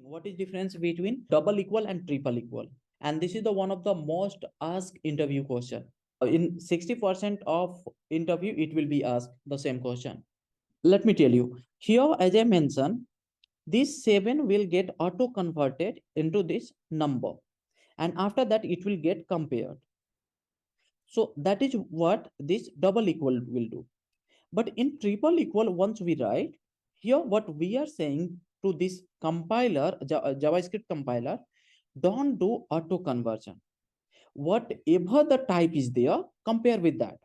what is difference between double equal and triple equal? And this is the one of the most asked interview question. In 60% of interview, it will be asked the same question. Let me tell you here, as I mentioned, this 7 will get auto converted into this number, and after that it will get compared. So that is what this double equal will do. But in triple equal, once we write here, what we are saying to this compiler, JavaScript compiler, don't do auto conversion. Whatever the type is there, compare with that.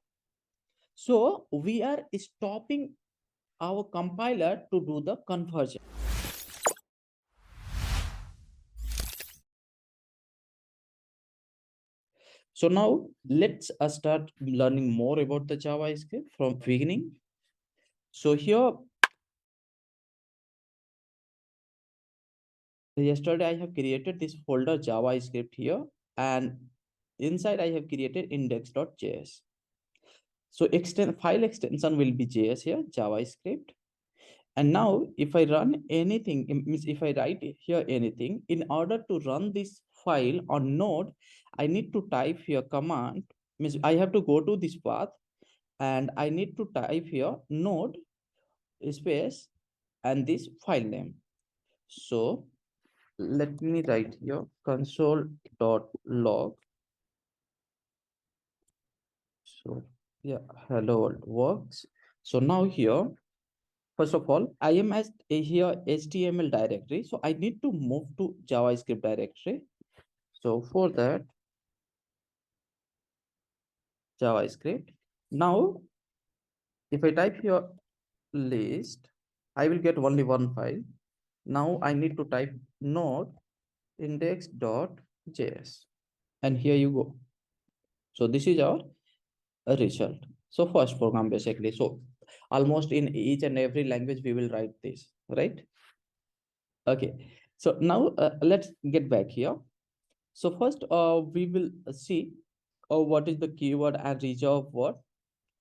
So we are stopping our compiler to do the conversion. So now let's start learning more about the JavaScript from beginning. So here, yesterday I have created this folder JavaScript here, and inside I have created index.js. So file extension will be JS here, JavaScript. And now if I run anything, means if I write here anything, in order to run this file on Node, I need to type here command, means I have to go to this path and I need to type here node space and this file name. So let me write here console.log. So yeah, hello world works. So now here, first of all, I am at here HTML directory. So I need to move to JavaScript directory. So for that, JavaScript. Now, if I type here list, I will get only one file. Now I need to type node index.js. And here you go. So this is our result. So first program basically. So almost in each and every language we will write this, right? Okay. So now let's get back here. So first we will see what is the keyword and reserved word.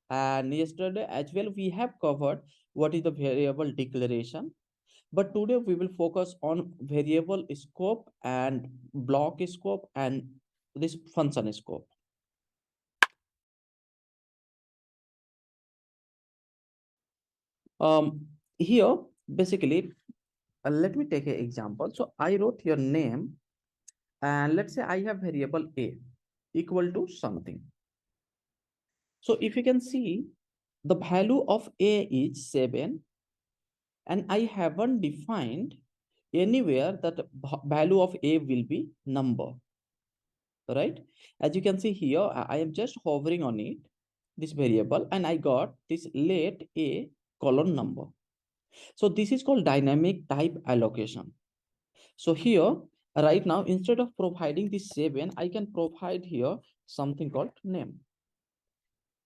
And yesterday as well we have covered what is the variable declaration. But today we will focus on variable scope and block scope and this function scope. Here basically, let me take an example. So I wrote your name, and let's say I have variable a equal to something. So if you can see, the value of a is 7, and I haven't defined anywhere that value of a will be number, right? As you can see here, I am just hovering on it, this variable, and I got this let a colon number. So this is called dynamic type allocation. So here, right now, instead of providing this 7, I can provide here something called name.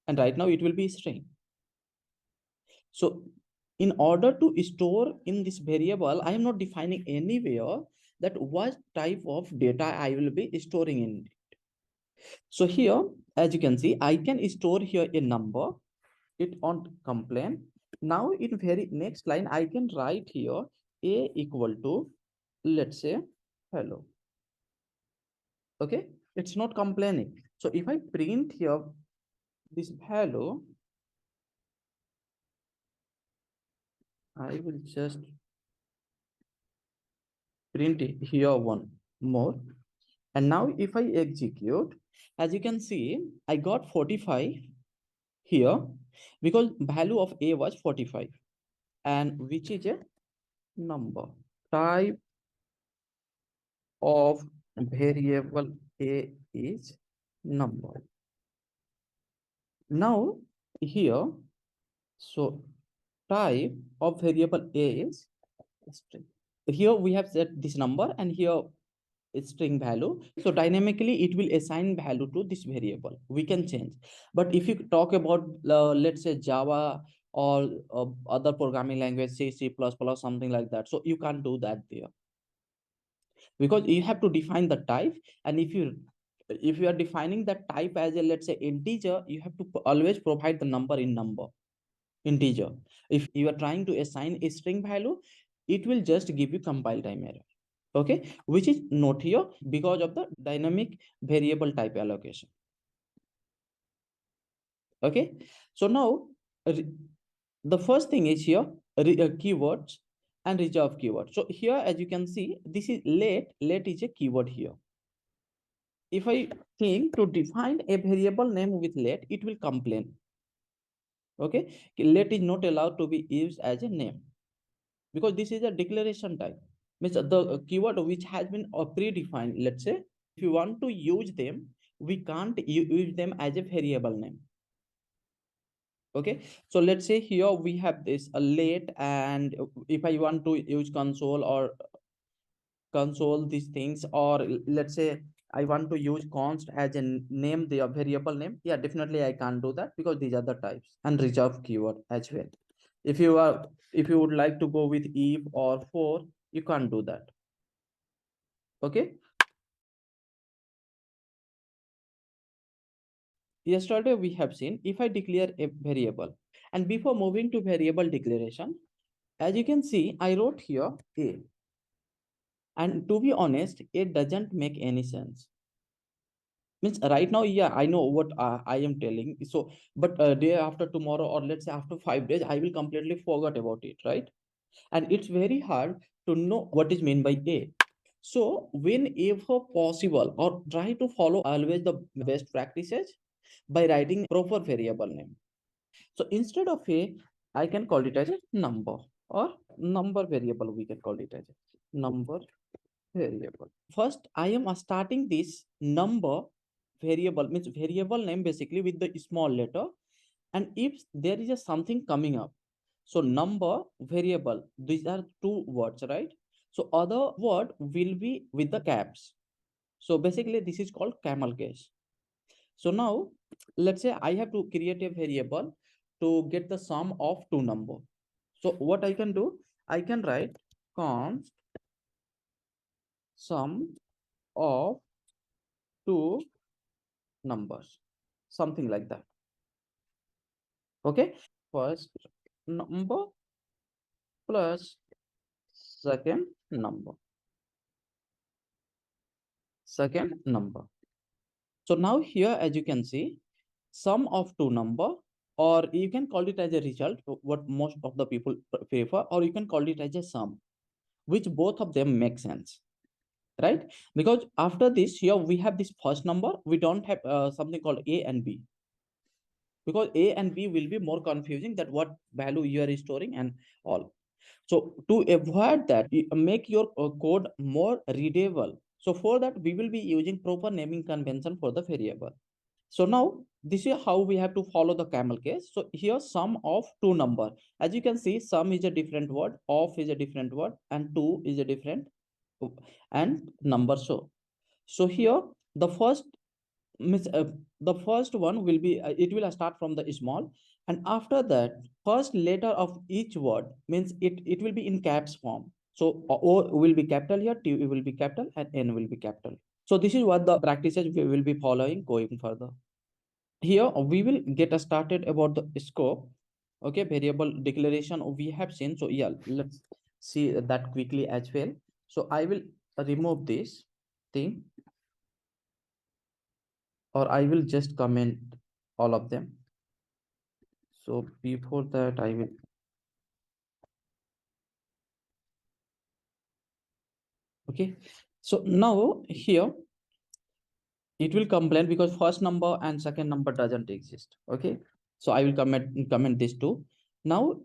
And right now it will be string. So in order to store in this variable, I am not defining anywhere that what type of data I will be storing in it. So here, as you can see, I can store here a number. It won't complain. Now in very next line, I can write here a equal to, let's say, hello. Okay, it's not complaining. So if I print here this hello, I will just print it here one more. And now if I execute, as you can see, I got 45 here because value of a was 45, and which is a number. Type of variable a is number. Now here, so type of variable a is string. Here we have set this number, and here is string value. So dynamically it will assign value to this variable. We can change. But if you talk about let's say Java or other programming language, say C++, something like that, so you can't do that there, because you have to define the type. And if you are defining that type as a, let's say, integer, you have to always provide the number in integer. If you are trying to assign a string value, it will just give you compile time error. okay, which is not here because of the dynamic variable type allocation. Okay, so now the first thing is here keywords and reserve keyword. So here, as you can see, this is let is a keyword here. If I think to define a variable name with let, it will complain. Okay, let is not allowed to be used as a name because this is a declaration type, means the keyword which has been predefined. Let's say if you want to use them, we can't use them as a variable name. Okay, so let's say here we have this a late, and if I want to use console these things, or let's say I want to use const as a name, the variable name, yeah, definitely I can't do that because these are the types and reserve keyword as well. If you would like to go with if or for, you can't do that. Okay, yesterday we have seen if I declare a variable, and before moving to variable declaration, as you can see, I wrote here a, and to be honest, it doesn't make any sense. Means right now, yeah, I know what I am telling. So, but day after tomorrow, or let's say after 5 days, I will completely forget about it, right? And it's very hard to know what is meant by a. So, whenever possible, or try to follow always the best practices by writing proper variable name. So instead of a, I can call it as a number, or number variable. We can call it as a number variable. First, I am starting this number variable, means variable name basically with the small letter. And if there is a something coming up, so number variable, these are two words, right? So other word will be with the caps. So basically this is called camel case. So now let's say I have to create a variable to get the sum of two number. So what I can do, I can write const sum of two numbers, something like that. Okay, first number plus second number, second number. So now here, as you can see, sum of two number, or you can call it as a result, what most of the people prefer, or you can call it as a sum, which both of them make sense, right? Because after this here we have this first number, we don't have something called a and b, because a and b will be more confusing that what value you are storing and all. So to avoid that, make your code more readable. So for that, we will be using proper naming convention for the variable. So now this is how we have to follow the camel case. So here sum of two number. As you can see, sum is a different word, of is a different word, and two is a different, and number. So here the first means the first one will be it will start from the small, and after that first letter of each word means it will be in caps form. So o will be capital here, t will be capital, and n will be capital. So this is what the practices we will be following going further. Here we will get started about the scope. Okay, variable declaration we have seen. So yeah, let's see that quickly as well. So I will remove this thing, or I will just comment all of them. So before that, I will, okay. So now here it will complain because first number and second number doesn't exist. Okay. So I will comment this too. Now,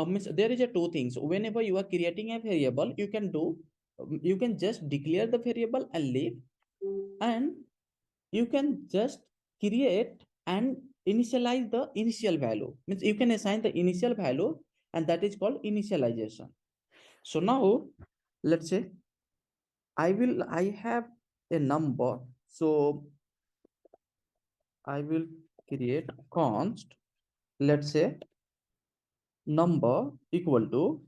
means there is a two things. Whenever you are creating a variable, you can do, you can just declare the variable and leave, and you can just create and initialize the initial value. Means you can assign the initial value, and that is called initialization. So now let's say I have a number. So I will create const, let's say number equal to,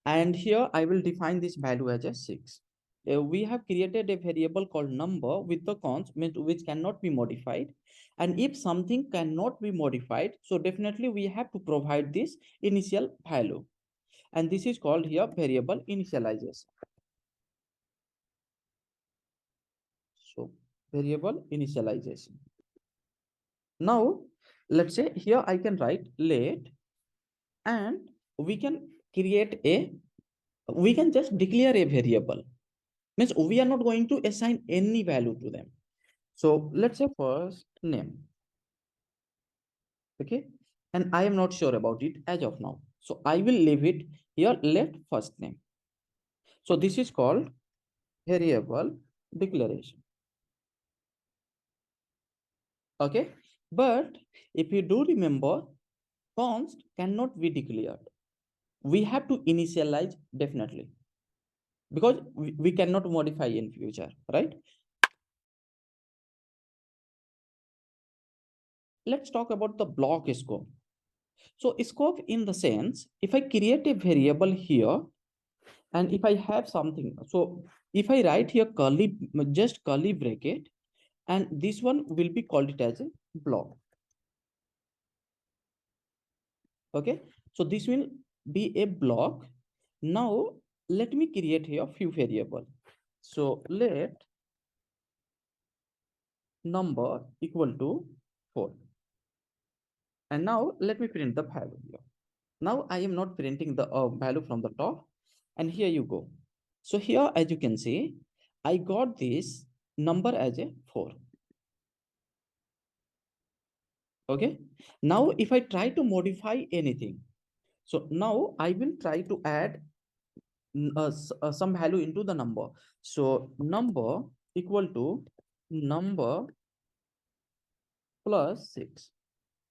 and here I will define this value as a 6. We have created a variable called number with the const, which cannot be modified. And if something cannot be modified, so definitely we have to provide this initial value. And this is called here variable initialization. So variable initialization. Now let's say here I can write let, and we can create a, we can just declare a variable. Means we are not going to assign any value to them. So let's say first name. Okay, and I am not sure about it as of now, so I will leave it here, let first name. So this is called variable declaration. Okay, but if you do remember, const cannot be declared. We have to initialize definitely, because we cannot modify in future, right? Let's talk about the block scope. So scope in the sense, if I create a variable here, and if I have something, so if I write here curly, just curly bracket, and this one will be called it as a block. Okay, so this will be a block. Now let me create here a few variable. So let number equal to 4, and now let me print the value here. Now I am not printing the value from the top, and here you go. So here, as you can see, I got this number as a 4. Okay, now if I try to modify anything, so now I will try to add some value into the number. So number equal to number plus 6,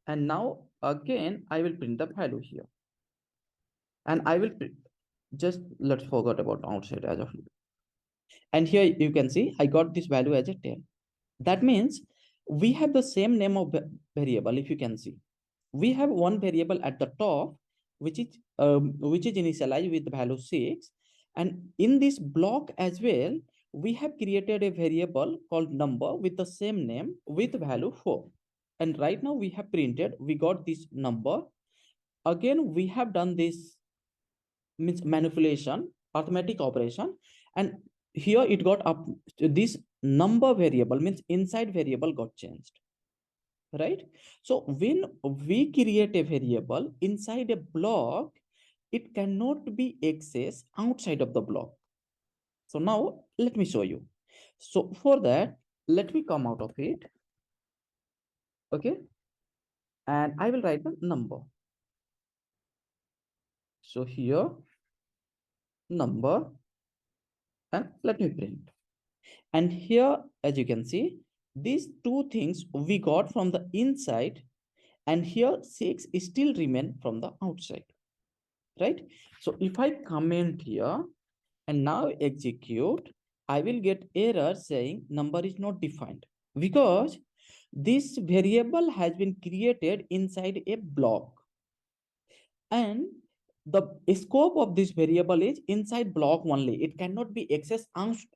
and now again I will print the value here, and I will just, let's forget about outside as of now. And here you can see I got this value as a 10. That means we have the same name of variable. If you can see, we have one variable at the top, which is initialized with the value 6, and in this block as well, we have created a variable called number with the same name with value 4. And right now we have printed, we got this number. Again we have done this, means manipulation, arithmetic operation, and here it got up, this number variable, means inside variable got changed, right? So when we create a variable inside a block, it cannot be accessed outside of the block. So now let me show you. So for that, let me come out of it. Okay, and I will write the number. So here number, and let me print. And here, as you can see, these two things we got from the inside, and here 6 still remain from the outside, right? So if I comment here and now execute, I will get error saying number is not defined, because this variable has been created inside a block, and the scope of this variable is inside block only. It cannot be accessed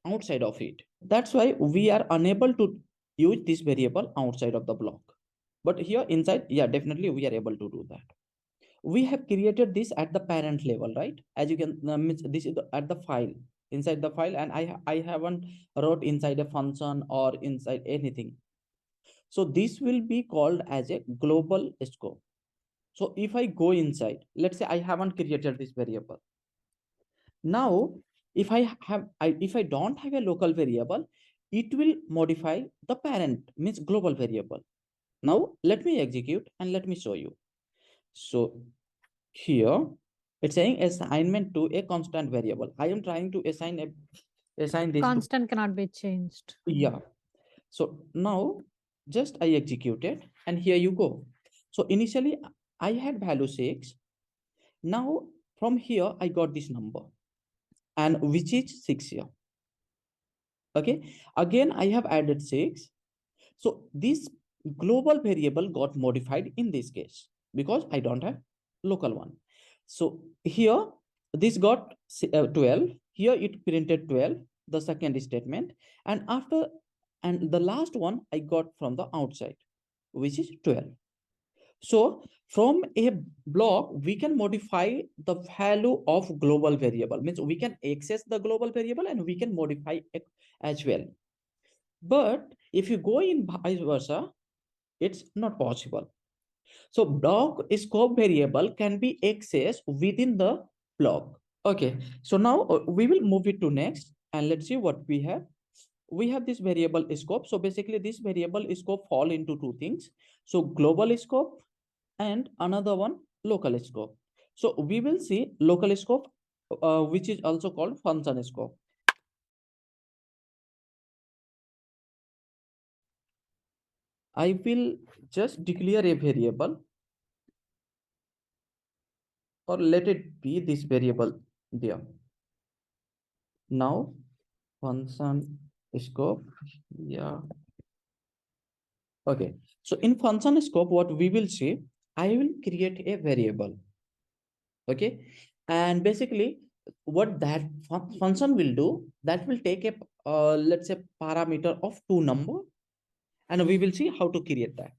outside of it. That's why we are unable to use this variable outside of the block. But here inside, yeah, definitely we are able to do that. We have created this at the parent level, right? As you can, this is at the file, inside the file, and I haven't wrote inside a function or inside anything. So this will be called as a global scope. So if I go inside, let's say I haven't created this variable. Now, if I don't have a local variable, it will modify the parent, means global variable. Now let me execute and let me show you. So here it's saying assignment to a constant variable. I am trying to assign this constant cannot be changed. Yeah. So now just I executed, and here you go. So initially I had value 6. Now from here I got this number, and which is 6 here. Okay. Again I have added 6. So this global variable got modified in this case because I don't have local one. So here this got 12. Here it printed 12, the second statement, and after, and the last one I got from the outside, which is 12. So from a block, we can modify the value of global variable, means we can access the global variable and we can modify it as well. But if you go in vice versa, it's not possible. So block scope variable can be accessed within the block. Okay, so now we will move it to next and let's see what we have. We have this variable scope. So basically this variable scope fall into two things. So global scope and another one local scope. So we will see local scope, which is also called function scope. I will just declare a variable or let it be this variable there. Now function scope, yeah. Okay, so in function scope, what we will see, I will create a variable. Okay, and basically what that function will do, that will take a let's say parameter of two number, and we will see how to create that.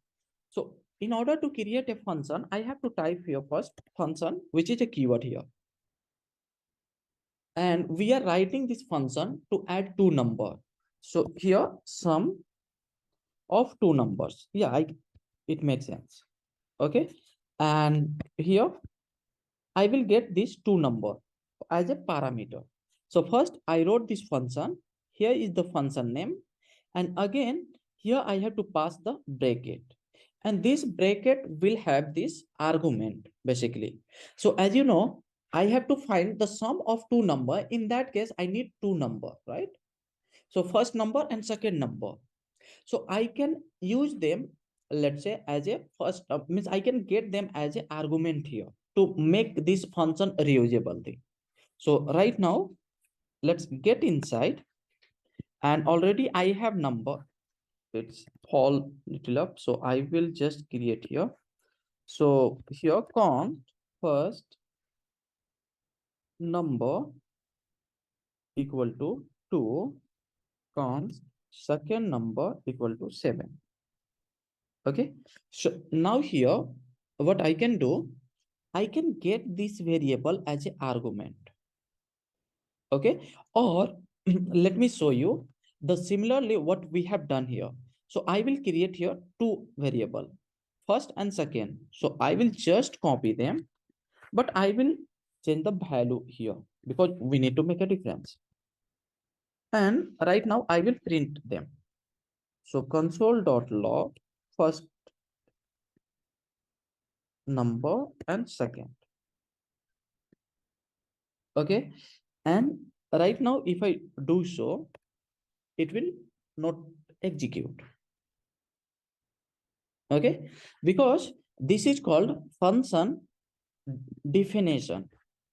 So in order to create a function, I have to type here first function, which is a keyword here. And we are writing this function to add two number. So here sum of two numbers. Yeah, it makes sense. Okay. And here I will get these two number as a parameter. So first I wrote this function. Here is the function name. And again, here I have to pass the bracket. And this bracket will have this argument basically. So as you know, I have to find the sum of two number. In that case, I need two number, right? So first number and second number. So I can use them, let's say as a first, means I can get them as an argument here to make this function reusable thing. So right now, let's get inside, and already I have number. It's all little up. So I will just create here. So here const first number equal to 2, const second number equal to 7. Okay. So now here, what I can do, I can get this variable as an argument. Okay. Or let me show you the similarly what we have done here. So I will create here two variable, first and second. So I will just copy them, but I will change the value here because we need to make a difference. And right now I will print them. So console.log first number and second. Okay. And right now, if I do so, it will not execute. Okay. Because this is called function definition.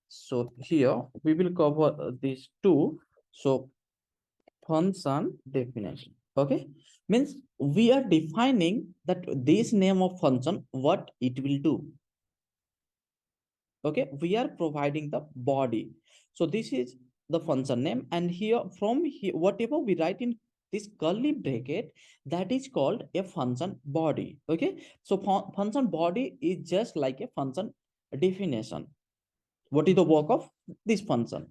So here we will cover these two. So function definition. Okay. Means we are defining that this name of function, what it will do. Okay, we are providing the body. So this is the function name, and here from here whatever we write in this curly bracket, that is called a function body. Okay, so function body is just like a function definition. What is the work of this function,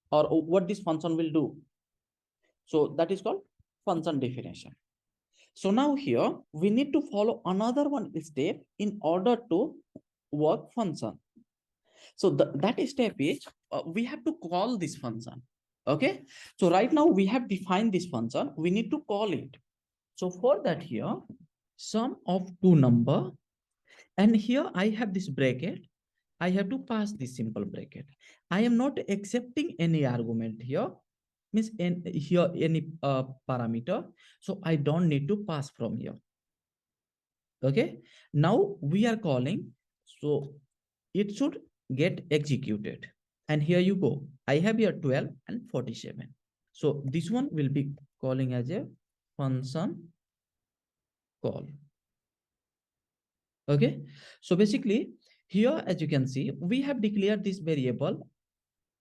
or what this function will do? So that is called function definition. So now here we need to follow another one step in order to work function. So that step is we have to call this function. Okay. So right now we have defined this function. We need to call it. So for that here, sum of two number, and here I have this bracket. I have to pass this simple bracket. I am not accepting any argument here. Means here any parameter. So I don't need to pass from here. Okay. Now we are calling. So it should get executed. And here you go. I have here 12 and 47. So this one will be calling as a function call. Okay. So basically here, as you can see, we have declared this variable,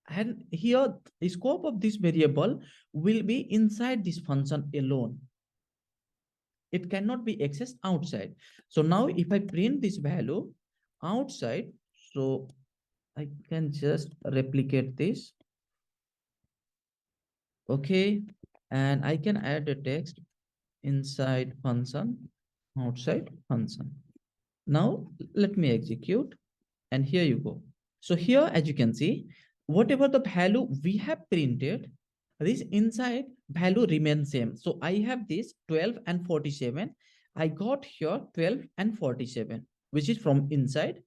and here the scope of this variable will be inside this function alone. It cannot be accessed outside. So now if I print this value outside, so I can just replicate this. Okay. And I can add a text. inside function, outside function. Now let me execute, and here you go. So here, as you can see, whatever the value we have printed, this inside value remains same. So I have this 12 and 47. I got here 12 and 47, which is from inside.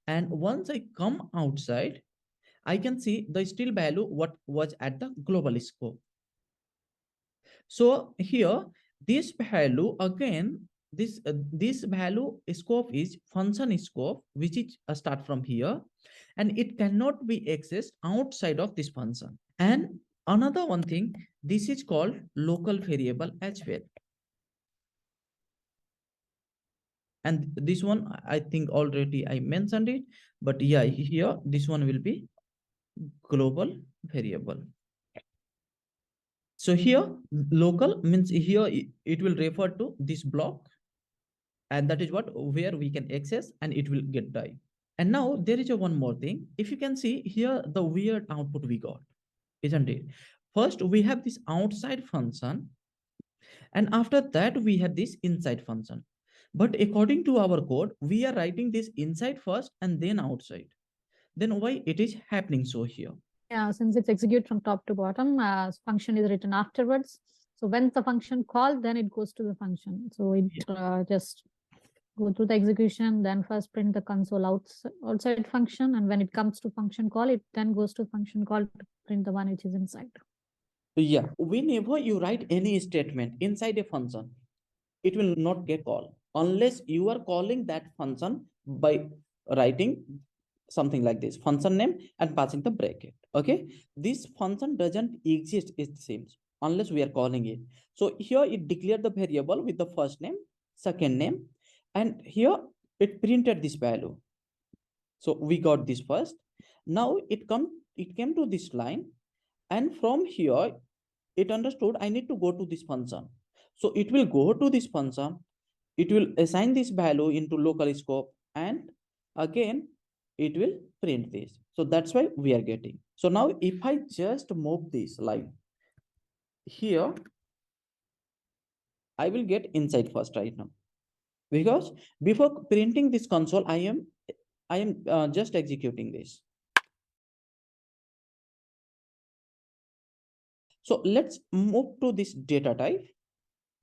And once I come outside, I can see the still value what was at the global scope. So here, this value again, this value scope is function scope, which is start from here, and it cannot be accessed outside of this function. And another one thing, this is called local variable as well. And this one, I think already I mentioned it, but yeah, here this one will be global variable. So here local means here it will refer to this block, and that is what where we can access and it will get die. And now there is a one more thing. If you can see here, the weird output we got, isn't it? First we have this outside function, and after that we have this inside function. But according to our code, we are writing this inside first and then outside. Then why it is happening so here? Yeah, since it's execute from top to bottom, function is written afterwards. So when the function called, then it goes to the function. So it just go through the execution, then first print the console outside function, and when it comes to function call, it then goes to function call to print the one which is inside. Yeah, whenever you write any statement inside a function, it will not get called unless you are calling that function by writing something like this function name and passing the bracket. Okay, this function doesn't exist, it seems, unless we are calling it. So here it declared the variable with the first name, second name, and here it printed this value. So we got this first. Now it came to this line, and from here it understood I need to go to this function. So it will go to this function, it will assign this value into local scope, and again it will print this. So that's why we are getting. So now if I just move this line here, I will get inside first right now, because before printing this console, I am just executing this. So let's move to this data type.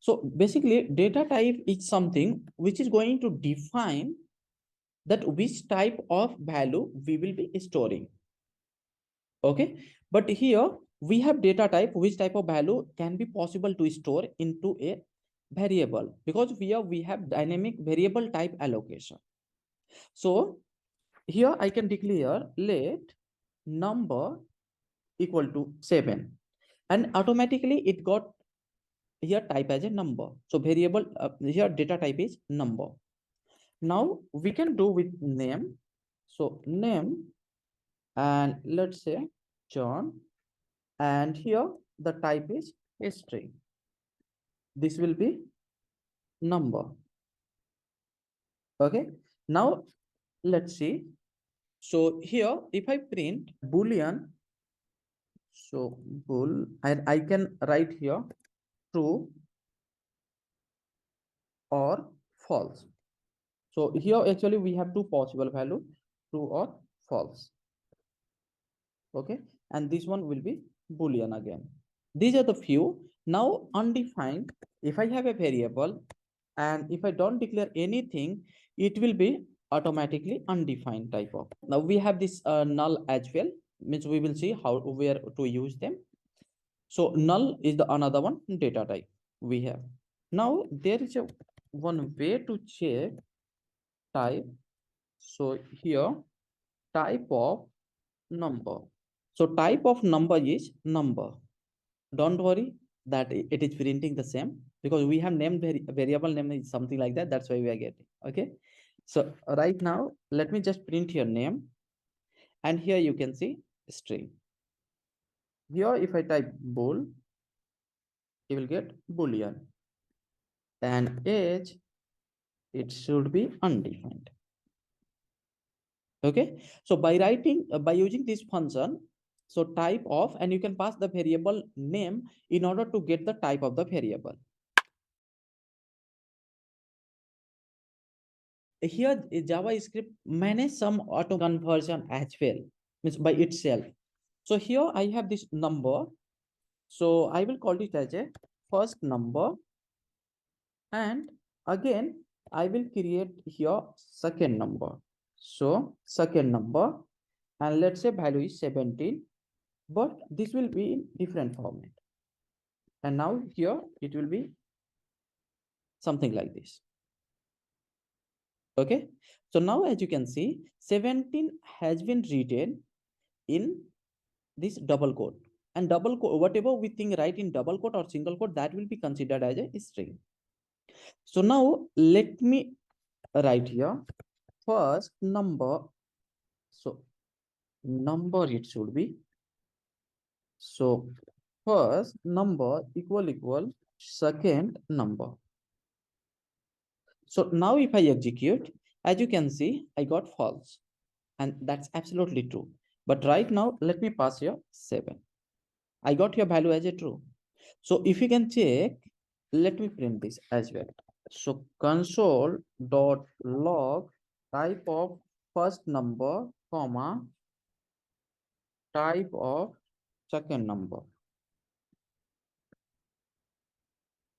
So basically data type is something which is going to define that which type of value we will be storing. Okay, but here we have data type, which type of value can be possible to store into a variable, because here we have dynamic variable type allocation. So here I can declare let number equal to 7, and automatically it got here type as a number. So variable here data type is number. Now we can do with name. So name, and let's say John, and here the type is a string. This will be number. Okay, now let's see. So here if I print boolean, so bool, and I can write here true or false. So here actually we have two possible value, true or false. Okay, and this one will be boolean again. These are the few. Now undefined, if I have a variable and if I don't declare anything, it will be automatically undefined type of. Now we have this null as well, means we will see how where to use them. So null is the another one data type we have. Now there is a one way to check type. So here type of number. So type of number is number. Don't worry that it is printing the same, because we have named variable name is something like that. That's why we are getting. Okay. So right now, let me just print your name. And here you can see string. Here, if I type bool, you will get boolean. And age, it should be undefined. Okay. So by writing, by using this function, so type of, and you can pass the variable name in order to get the type of the variable. here JavaScript manage some auto conversion as well, means by itself. So here I have this number. So I will call it as a first number. And again, I will create here second number. So second number, and let's say value is 17, but this will be in different format. And now here it will be something like this. Okay. So now as you can see, 17 has been written in this double quote, and double quote, whatever we think write in double quote or single quote, that will be considered as a string. So now let me write here first number. So number it should be. So first number equal second number. So now if I execute, as you can see, I got false, and that's absolutely true. But right now, let me pass here 7. I got your value as a true. So if you can check, let me print this as well. So console.log type of first number, comma, type of second number.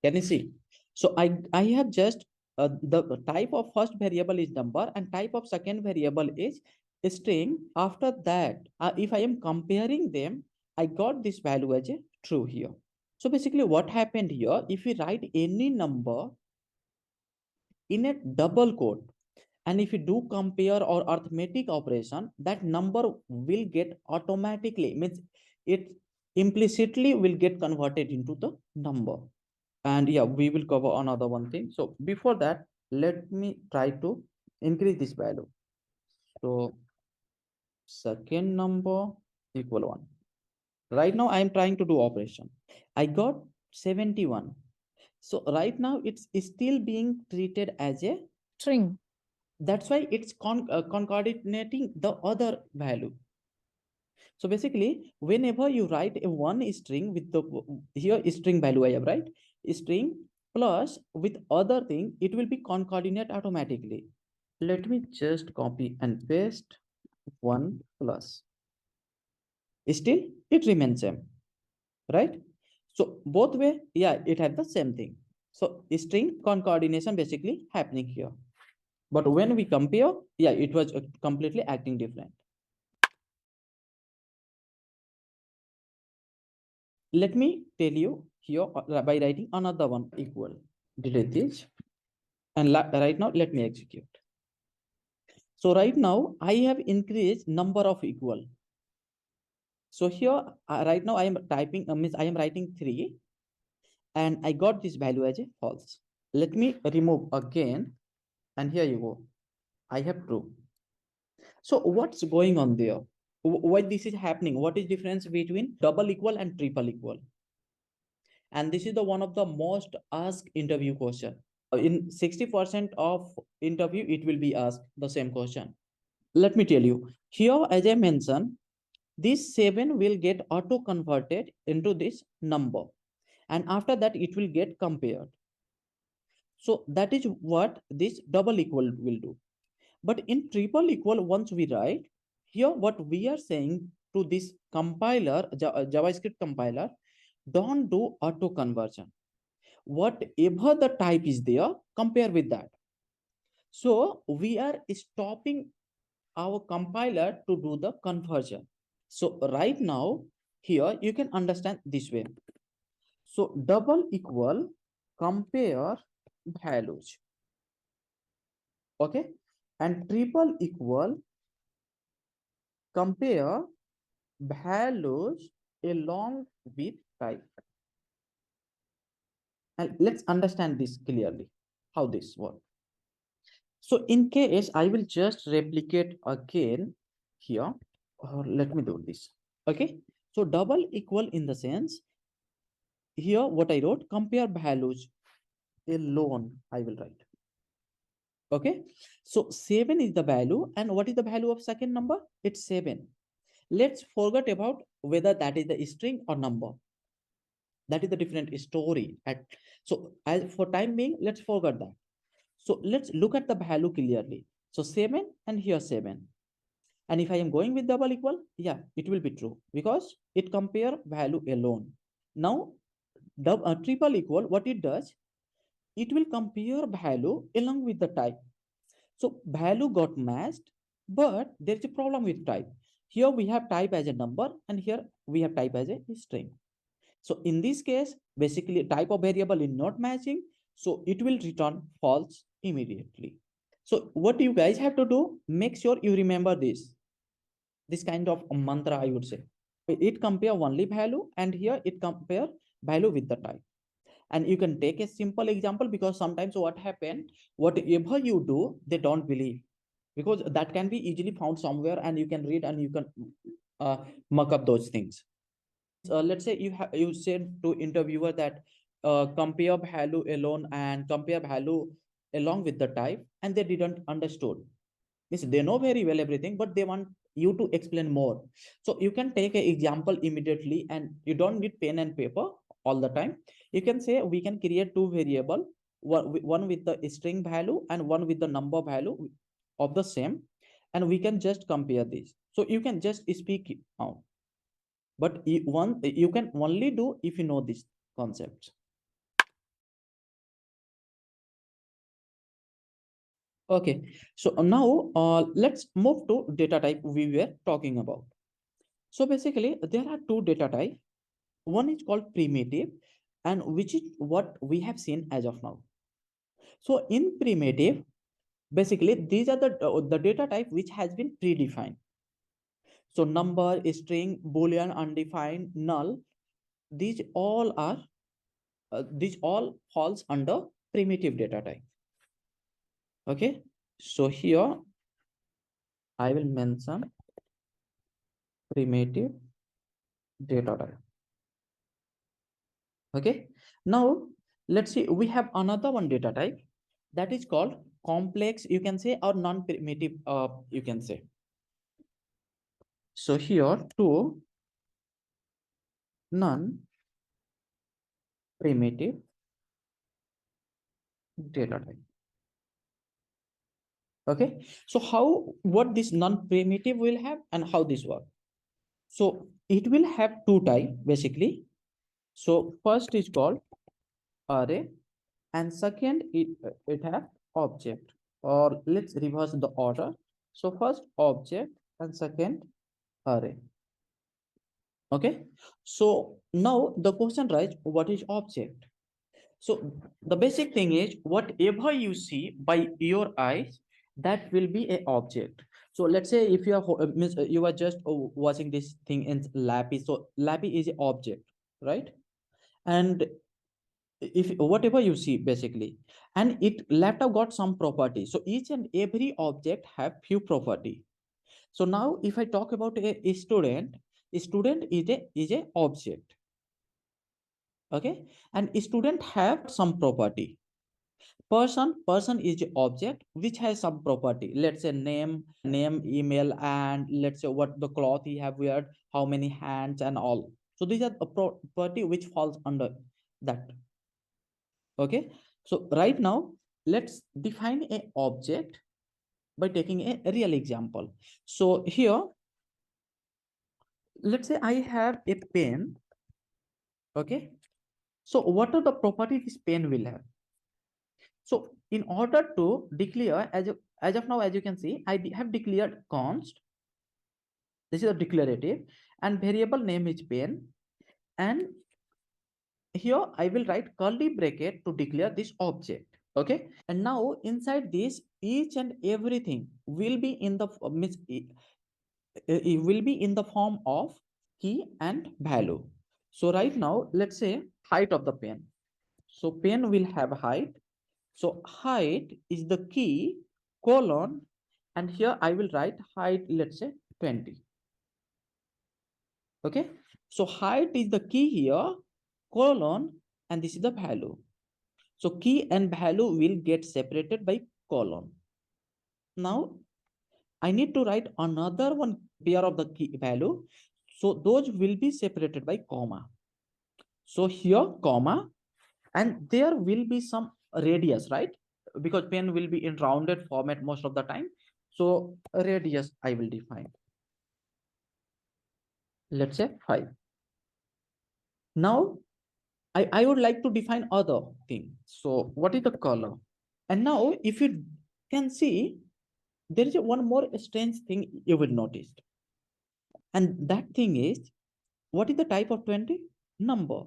Can you see? So I have just the type of first variable is number and type of second variable is string. After that, if I am comparing them, I got this value as a true here. So basically what happened here, if we write any number in a double quote, and if you do compare or arithmetic operation, that number will get automatically, means it implicitly will get converted into the number. And yeah, we will cover another one thing. So before that, let me try to increase this value. So second number equal 1. Right now I am trying to do operation. I got 71. So right now it's still being treated as a String. That's why it's concatenating the other value. So basically, whenever you write a one string with the here string value I have, right? String plus with other thing, it will be concatenate automatically. Let me just copy and paste 1 plus. Still, it remains same, right? So both way, yeah, it had the same thing. So string concatenation basically happening here. But when we compare, yeah, it was completely acting different. Let me tell you here by writing another one equal. Delete this. And right now, let me execute. So right now, I have increased number of equal. So here, right now, I am typing, means I am writing 3. And I got this value as a false. Let me remove again. And here you go. I have true. So what's going on there? Why this is happening? What is difference between double equal and triple equal? And this is the one of the most asked interview question. In 60% of interview, it will be asked the same question. Let me tell you here, as I mentioned, this 7 will get auto converted into this number. And after that, it will get compared. So that is what this double equal will do. But in triple equal, once we write here, what we are saying to this compiler, JavaScript compiler, don't do auto conversion. Whatever the type is there, compare with that. So we are stopping our compiler to do the conversion. So right now, here you can understand this way. So double equal compare values. Okay. And triple equal compare values along with type. And let's understand this clearly, how this works. So in case I will just replicate again here, or let me do this. Okay. So double equal in the sense, here what I wrote, compare values alone, I will write. Okay. So 7 is the value. And what is the value of second number? It's 7. Let's forget about whether that is the string or number. That is the different story. So as for time being, let's forget that. So let's look at the value clearly. So 7 and here 7. And if I am going with double equal, yeah, it will be true because it compare value alone. Now, triple equal, what it does, it will compare value along with the type. So value got matched, but there's a problem with type. Here we have type as a number and here we have type as a string. So in this case, basically type of variable is not matching. So it will return false immediately. So what you guys have to do, make sure you remember this kind of a mantra, I would say. It compare only value and here it compare value with the type. And you can take a simple example because sometimes what happen, whatever you do, they don't believe because that can be easily found somewhere and you can read and you can muck up those things. Let's say you said to interviewer that compare value alone and compare value along with the type and they didn't understood. Means they know very well everything, but they want you to explain more. So you can take an example immediately and you don't need pen and paper all the time. You can say we can create two variable, one with the string value and one with the number value of the same, and we can just compare this. So you can just speak out, but you can only do if you know this concept. Okay, so now let's move to data type we were talking about. So basically there are two data types. One is called primitive, and which is what we have seen as of now. So in primitive, basically these are the data type which has been predefined. So number, string, boolean, undefined, null, these all are these all falls under primitive data type. Okay, so here I will mention primitive data type. Okay, now let's see, we have another one data type that is called complex, you can say, or non-primitive, you can say. So here two non-primitive data type. Okay, so what this non-primitive will have and how this work. So it will have two type basically. So first is called array and second it have object, or let's reverse the order. So first object and second array. Okay, so now the question rises, what is object? So the basic thing is whatever you see by your eyes, that will be a object. So let's say if you are you are just watching this thing in Lappy, so Lappy is an object, right? And if whatever you see basically, and it laptop got some property, so each and every object have few property. So now if I talk about a student, a student is a object. Okay, and a student have some property. Person is the object which has some property, let's say name, email, and let's say what the cloth he have weared, how many hands and all. So these are a property which falls under that. Okay, so right now let's define a object by taking a real example. So here let's say I have a pen. Okay, so what are the properties this pen will have? So in order to declare, as of now, as you can see, I have declared const. This is a declarative, and variable name is pen. And here I will write curly bracket to declare this object. Okay, and now inside this, each and everything will be in the it will be in the form of key and value. So right now, let's say height of the pen. So pen will have height. So height is the key colon, and here I will write height, let's say 20. Okay, so height is the key here, colon, and this is the value. So key and value will get separated by colon. Now I need to write another one pair of the key value. So those will be separated by comma. So here comma, and there will be some radius, right? because pen will be in rounded format most of the time. So radius I will define. Let's say 5. Now I would like to define other thing. So what is the color? And now if you can see, there is one more strange thing you will notice. And that thing is, what is the type of 20? Number.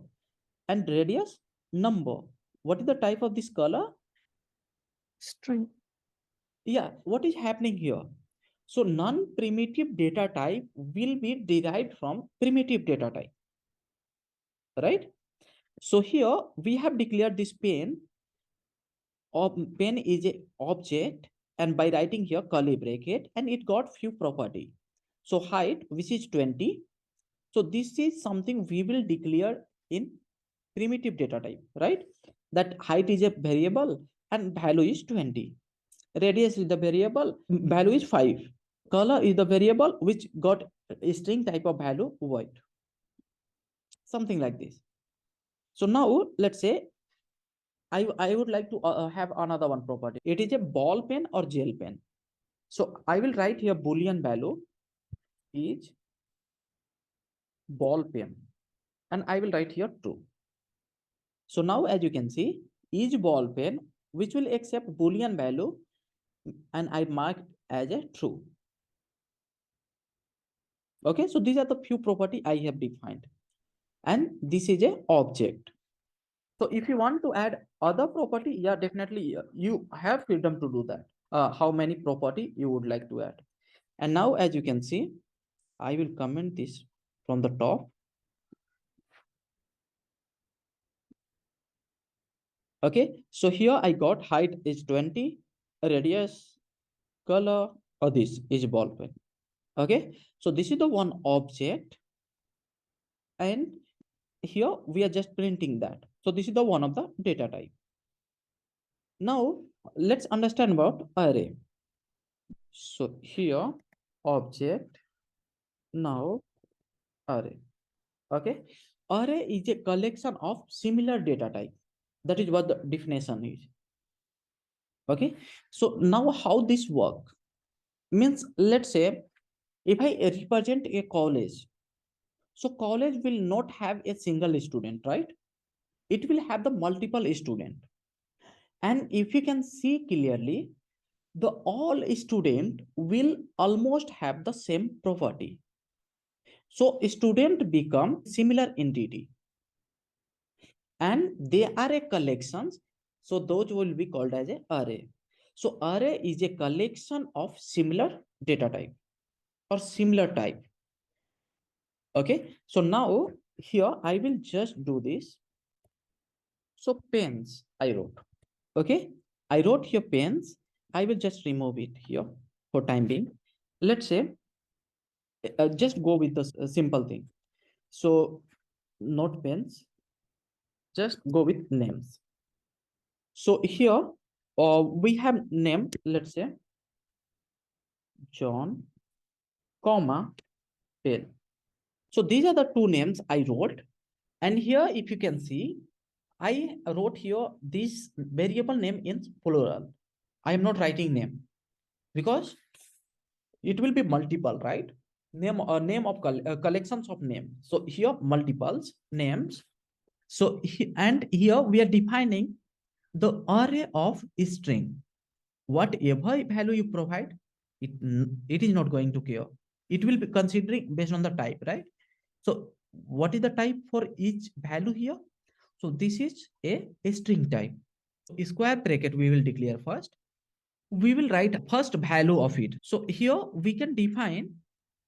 And radius? Number. What is the type of this color? String. Yeah, what is happening here? So non-primitive data type will be derived from primitive data type, right? So here we have declared this pen. Pen is a object, and by writing here curly bracket, and it got few property. So height, which is 20. So this is something we will declare in primitive data type, right? That height is a variable and value is 20. Radius is the variable, value is 5. Color is the variable which got a string type of value white. Something like this. So now let's say I would like to have another one property. It is a ball pen or gel pen. So I will write here Boolean value is ball pen, and I will write here true. So now as you can see, each ball pen which will accept Boolean value, and I marked as a true. Okay, so these are the few property I have defined, and this is a object. So if you want to add other property, yeah, definitely you have freedom to do that. How many property you would like to add. And now as you can see, I will comment this from the top. Okay, so here I got height is 20, radius, color, or this is ball pen. Okay, so this is the one object, and here we are just printing that. So this is the one of the data type. Now let's understand about array. So here object, now array. Okay, array is a collection of similar data type. That is what the definition is. Okay, so now how this work means, let's say if I represent a college, so college will not have a single student, right? It will have the multiple student. And if you can see clearly, the all student will almost have the same property. So student become similar entity, and they are a collections. So those will be called as a array. So array is a collection of similar data type or similar type. Okay, so now here I will just do this. So pens I wrote. Okay, I wrote here pens. I will just remove it here for time being. Let's say just go with the simple thing. So not pens, just go with names. So here we have name, let's say John, comma, pen. So these are the two names I wrote. And here, if you can see, I wrote here this variable name in plural. I am not writing name because it will be multiple, right? Name or name of collections of name. So here multiples names. So and here we are defining the array of string. Whatever value you provide, it is not going to care. It will be considering based on the type, right? So what is the type for each value here? So this is a string type. Square bracket we will declare first. We will write first value of it. So here we can define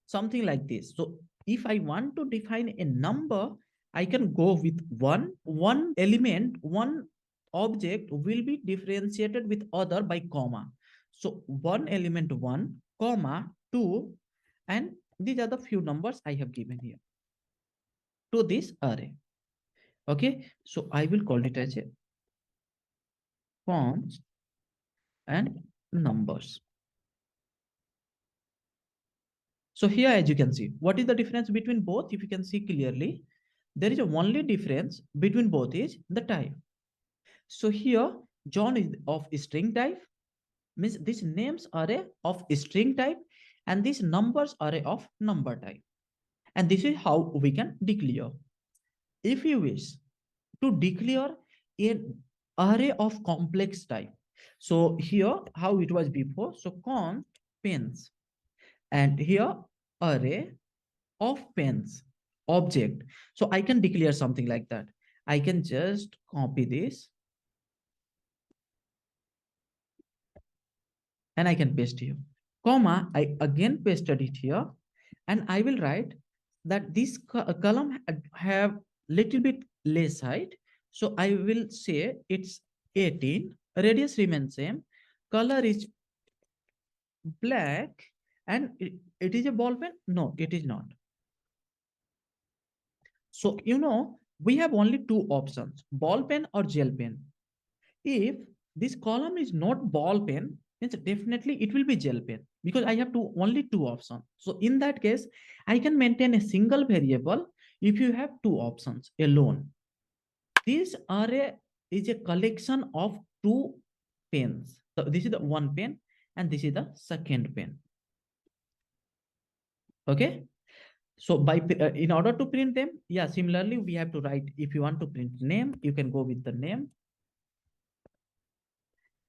something like this. So if I want to define a number, I can go with one element, one object will be differentiated with other by comma. So one element 1, comma 2, and these are the few numbers I have given here to this array. Okay, so I will call it as a fonts and numbers. So here, as you can see, what is the difference between both? If you can see clearly, there is a only difference between both is the type. So here, John is of string type, means these names array of string type, and these numbers array of number type. And this is how we can declare. If you wish to declare an array of complex type, so here how it was before, so const pens, and here array of pens object. So I can declare something like that. I can just copy this and I can paste here, comma, I again pasted it here, and I will write that this column have little bit less height. So I will say it's 18, radius remains same, color is black, and it is a ball pen. No, it is not. So, we have only two options, ball pen or gel pen. If this column is not ball pen, means definitely it will be gel pen, because I have only two options. So in that case, I can maintain a single variable if you have two options alone. This array is a collection of two pens. So this is the one pen and this is the second pen. Okay. So in order to print them, yeah, similarly, we have to write, if you want to print name, you can go with the name.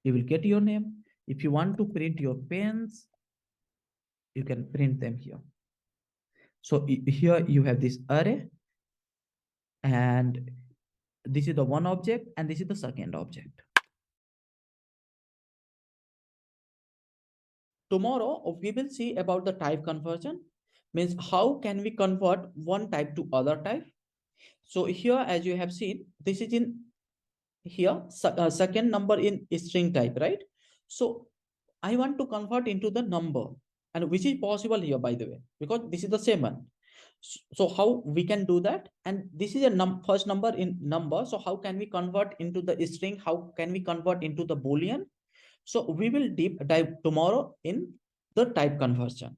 You will get your name. If you want to print your pens, you can print them here. So here you have this array, and this is the one object, and this is the second object. Tomorrow, we will see about the type conversion, means how can we convert one type to other type. So here, as you have seen, this is in here, second number in string type, right? So I want to convert into the number, and which is possible here, by the way, because this is the same one. So how we can do that? And this is a first number in number. So how can we convert into the string? How can we convert into the Boolean? So we will deep dive tomorrow in the type conversion.